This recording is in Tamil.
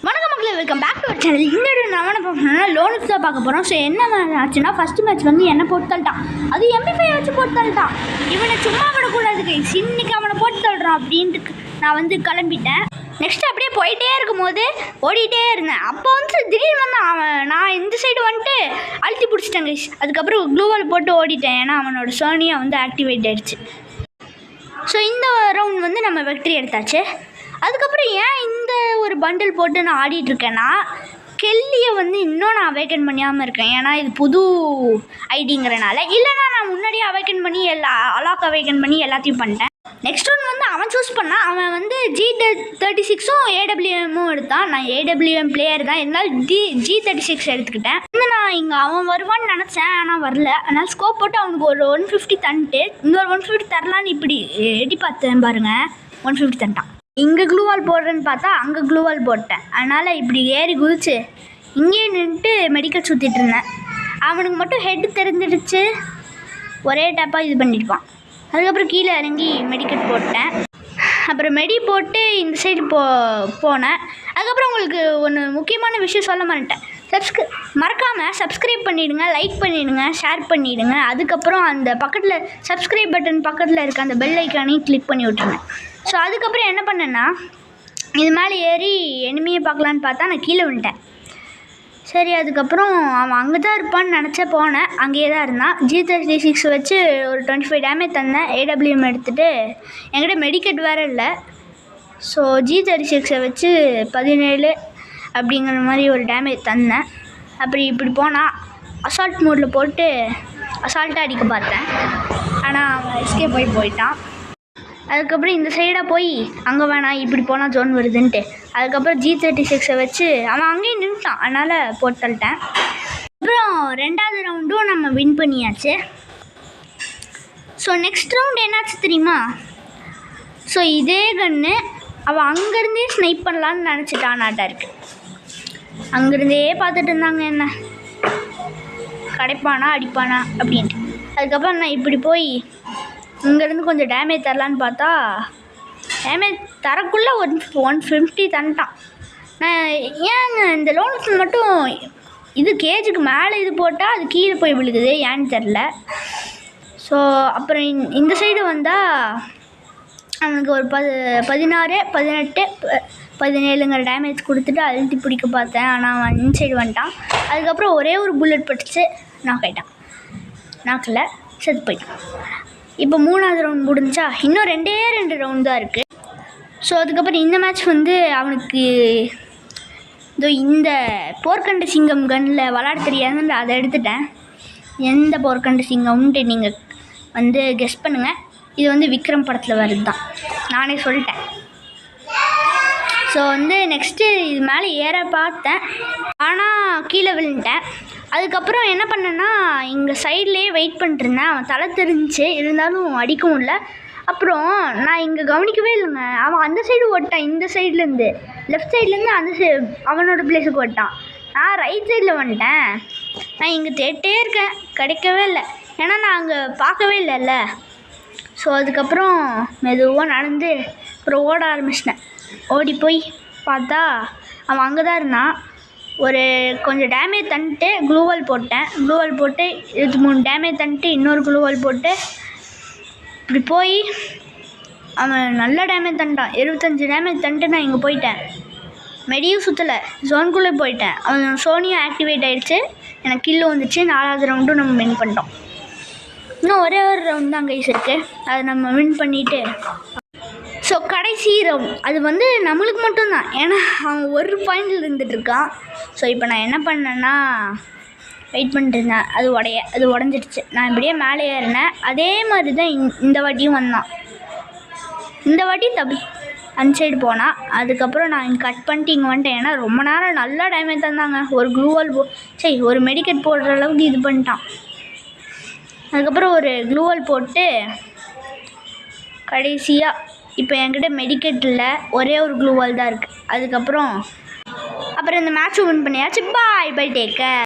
வணக்கம் மக்களே, welcome back to our channel. இந்த நான் என்ன பார்க்கணும்னா லோனுக்கு தான் பார்க்க போகிறோம். ஸோ என்ன ஆச்சுன்னா ஃபஸ்ட்டு மேட்ச் வந்து என்ன போட்டு தள்ளிட்டான். அது MP5 வச்சு போட்டு தள்ளிட்டான். இவனை சும்மா விடக்கூடாது கைஸ், இன்னைக்கு அவனை போட்டு தள்ளுறான் அப்படின்ட்டு நான் வந்து கிளம்பிட்டேன். நெக்ஸ்ட் அப்படியே போயிட்டே இருக்கும்போது ஓடிட்டே இருந்தேன். அப்போ வந்து திடீர்னு வந்து நான் இந்த சைடு வந்துட்டு அழுத்தி பிடிச்சிட்டேன் கைஸ். அதுக்கப்புறம் க்ளூவால் போட்டு ஓடிட்டேன், ஏன்னா அவனோட சோனியா வந்து ஆக்டிவேட் ஆகிடுச்சு. ஸோ இந்த ரவுண்ட் வந்து நம்ம வெக்ட்ரி எடுத்தாச்சு. அதுக்கப்புறம் ஏன் இந்த ஒரு பண்டில் போட்டு நான் ஆடிட்டுருக்கேன்னா, கெல்லியை வந்து இன்னும் நான் அவேக்கன் பண்ணியாமல் இருக்கேன். ஏன்னா இது புது ஐடிங்கிறனால. இல்லைனா நான் முன்னாடியே அவேக்கன் பண்ணி அலாக் அவேக்கன் பண்ணி எல்லாத்தையும் பண்ணிட்டேன். நெக்ஸ்ட் ஒன் வந்து அவன் சூஸ் பண்ணான். அவன் வந்து G36ம் AWMம் எடுத்தான். நான் AWM பிளேயர் தான், இருந்தாலும் G36 எடுத்துக்கிட்டேன். நான் இங்கே அவன் வருவான்னு நினச்சேன், ஆனால் வரல. அதனால் ஸ்கோப் போட்டு அவனுக்கு ஒரு 150 தந்துட்டு இன்னொரு 150 தரலான்னு இப்படி எடி பார்த்தேன் பாருங்கள். 150 தந்துட்டான். இங்கே க்ளூவால் போடுறேன்னு பார்த்தா அங்கே க்ளூவால் போட்டேன். அதனால் இப்படி ஏறி குதிச்சு இங்கேயே நின்றுட்டு மெடிக்கல் சுற்றிட்டு இருந்தேன். அவனுக்கு மட்டும் ஹெட்டு தெரிஞ்சிடுச்சு, ஒரே டேப்பாக இது பண்ணியிருப்பான். அதுக்கப்புறம் கீழே இறங்கி மெடிக்கல் போட்டேன். அப்புறம் மெடி போட்டு இந்த சைடு போனேன். அதுக்கப்புறம் உங்களுக்கு ஒன்று முக்கியமான விஷயம் சொல்ல மாட்டேன். மறக்காமல் சப்ஸ்கிரைப் பண்ணிவிடுங்க, லைக் பண்ணிவிடுங்க, ஷேர் பண்ணிவிடுங்க. அதுக்கப்புறம் அந்த பக்கத்தில் சப்ஸ்கிரைப் பட்டன் பக்கத்தில் இருக்க அந்த பெல் ஐக்கானையும் கிளிக் பண்ணி விட்ருங்க. ஸோ அதுக்கப்புறம் என்ன பண்ணேன்னா, இது மேலே ஏறி எனிமியை பார்க்கலான்னு பார்த்தா நான் கீழே விட்டேன். சரி, அதுக்கப்புறம் அவன் அங்கே தான் இருப்பான்னு நினச்ச போனேன். அங்கேயே தான் இருந்தான். G36 வச்சு ஒரு 25 டேமேஜ் தந்தேன். AWM எடுத்துகிட்டு என்கிட்ட மெடிக்கெட் வேறு இல்லை. ஸோ G36 வச்சு 17 அப்படிங்கிற மாதிரி ஒரு டேமேஜ் தந்தேன். அப்படி இப்படி போனால் அசால்ட் மோடில் போட்டு அசால்ட்டாக அடிக்க பார்த்தேன். ஆனால் அவன் எஸ்கேப் போயிட்டான். அதுக்கப்புறம் இந்த சைடாக போய் அங்கே வேணாம், இப்படி போனால் ஜோன் வருதுன்ட்டு அதுக்கப்புறம் G36 வச்சு அவன் அங்கேயும் நின்றுட்டான். அதனால் போட்டு தள்ளிட்டேன். அப்புறம் ரெண்டாவது ரவுண்டும் நம்ம வின் பண்ணியாச்சு. ஸோ நெக்ஸ்ட் ரவுண்ட் என்னாச்சு தெரியுமா? ஸோ இதே கன்று அவன் அங்கேருந்தே ஸ்னைப் பண்ணலான்னு நினச்சிட்டானாட்டா இருக்குது. அங்கேருந்தே பார்த்துட்டு இருந்தாங்க என்ன கிடைப்பானா அடிப்பானா அப்படின்ட்டு. அதுக்கப்புறம் நான் இப்படி போய் இங்கேருந்து கொஞ்சம் டேமேஜ் தரலான்னு பார்த்தா டேமேஜ் தரக்குள்ளே 150 தந்துட்டான். நான் ஏங்க இந்த லோனுக்கு மட்டும் இது கேஜுக்கு மேலே இது போட்டால் அது கீழே போய் விழுகுது, ஏன்னு தெரில. ஸோ அப்புறம் இந்த சைடு வந்தால் அவனுக்கு ஒரு 16 18 17ங்கிற டேமேஜ் கொடுத்துட்டு அழுத்தி பிடிக்க பார்த்தேன். ஆனால் அவன் இன்சைடு வந்துட்டான். அதுக்கப்புறம் ஒரே ஒரு புல்லட் பட்டுச்சு, நாக் ஆகிட்டான். நாக்கில் செத்து போயிட்டான். இப்போ 3வது ரவுண்ட் முடிஞ்சா இன்னும் 2 ரவுண்ட் தான் இருக்குது. ஸோ அதுக்கப்புறம் இந்த மேட்ச் வந்து அவனுக்கு இந்த போர்க்கண்ட சிங்கம் கன்னில் விளாட தெரியாதுன்னு அதை எடுத்துட்டேன். எந்த போர்க்கண்ட சிங்கம்ன்ட்டு நீங்கள் வந்து கெஸ் பண்ணுங்கள். இது வந்து விக்ரம் படத்தில் வருது தான், நானே சொல்லிட்டேன். ஸோ வந்து நெக்ஸ்ட்டு இது மேலே ஏற பார்த்தேன், ஆனால் கீழே விழுந்துட்டேன். அதுக்கப்புறம் என்ன பண்ணேன்னா, இங்கே சைட்லேயே வெயிட் பண்ணிட்டுருந்தேன். அவன் தலை தெரிஞ்சிச்சு, இருந்தாலும் அடிக்கவும் இல்லை. அப்புறம் நான் இங்கே கவனிக்கவே இல்லைங்க. அவன் அந்த சைடு ஓட்டான், இந்த சைட்லேருந்து லெஃப்ட் சைட்லேருந்து அந்த அவனோட பிளேஸுக்கு ஓட்டான். நான் ரைட் சைடில் வந்துட்டேன். நான் இங்கே தேட்டே இருக்கேன், கிடைக்கவே இல்லை. ஏன்னா நான் அங்கே பார்க்கவே இல்லைல்ல. ஸோ அதுக்கப்புறம் மெதுவாக நடந்து அப்புறம் ஓட ஆரம்பிச்சிட்டேன். ஓடி போய் பார்த்தா அவன் அங்கே தான் இருந்தான். ஒரு கொஞ்சம் டேமேஜ் தந்துட்டு க்ளூவால் போட்டேன். க்ளூவால் போட்டு 23 டேமேஜ் தந்துட்டு இன்னொரு க்ளூவால் போட்டு இப்படி போய் அவன் நல்ல டேமேஜ் தந்துட்டான். 75 டேமேஜ் தந்துட்டு நான் இங்கே போயிட்டேன். மெடியும் சுற்றலை, ஜோனுக்குள்ளே போயிட்டேன். அவன் சோனியும் ஆக்டிவேட் ஆகிடுச்சு, எனக்கு கில்லு வந்துச்சு. 4வது ரவுண்டும் நம்ம வின் பண்ணிட்டோம். இன்னும் ஒரே ஒரு ரவுண்ட் தான் கைஸ் இருக்குது, அதை நம்ம வின் பண்ணிவிட்டு. ஸோ கடைசி ரவுண்ட் அது வந்து நம்மளுக்கு மட்டும்தான், ஏன்னா அவன் ஒரு பாயிண்டில் இருந்துகிட்ருக்கான். ஸோ இப்போ நான் என்ன பண்ணேன்னா வெயிட் பண்ணிட்டு இருந்தேன். அது உடஞ்சிடுச்சு. நான் இப்படியே மேலே ஏறினேன். அதே மாதிரி தான் இந்த வாட்டியும் வந்தான். இந்த வாட்டி அந்த சைடு போனால் அதுக்கப்புறம் நான் இங்கே கட் பண்ணிட்டு இங்கே வந்துட்டேன். ஏன்னா ரொம்ப நேரம் நல்லா டேமேஜ் தந்தாங்க. ஒரு க்ளூவால் ஒரு மெடிக்கெட் போடுற அளவுக்கு இது பண்ணிட்டான். அதுக்கப்புறம் ஒரு க்ளூவால் போட்டு கடைசியாக இப்போ என்கிட்ட மெடிக்கெட் இல்லை, ஒரே ஒரு க்ளூவால் தான் இருக்குது. அப்புறம் இந்த மேட்ச் வின் பண்ணியாச்சு. Bye bye, take care.